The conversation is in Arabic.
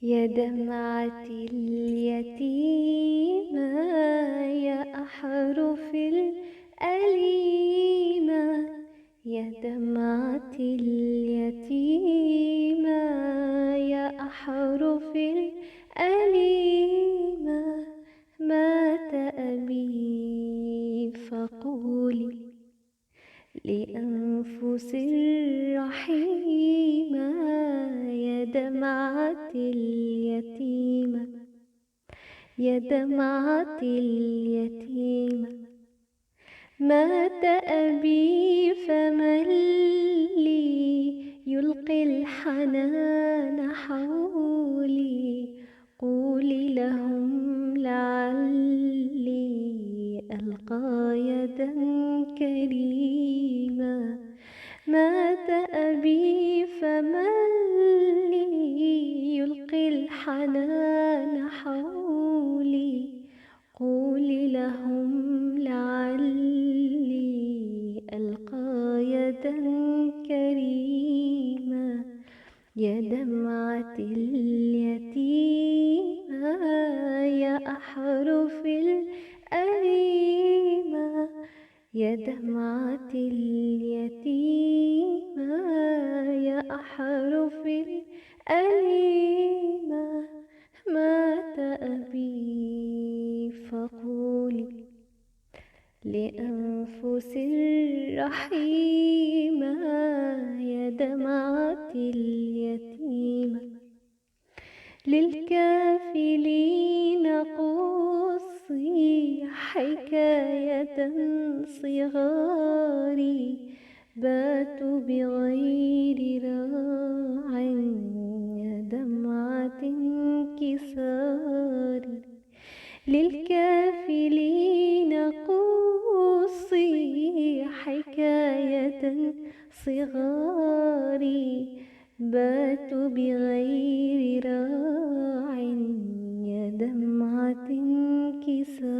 يا دمعة اليتيمة يا أحرف الأليمة، يا دمعة اليتيمة يا أحرف الأليمة، مات أبي فقولي لأنفس الرحيمة، يا دمعة اليتيمة يا دمعة اليتيمة، مات أبي فمن لي يلقي الحنان حولي، قولي لهم لعلي ألقى يدا كريمة، مات أبي فمن لي يلقي الحنان حولي، قولي لهم لعلي ألقى يدا كريمة، يا دمعة اليتيمة يا أحرف الأليمة، يا دمعة اليتيمة يا أحرف الأليمة، مات أبي فقولي لأنفس الرحيمة، يا دمعة اليتيمة، للكافلين قصي حكاية صغاري، باتوا بغير راع يا دمعة انكساري، للكافلين قصي حكاية صغاري، باتوا بغير راع يا دمعة انكساري.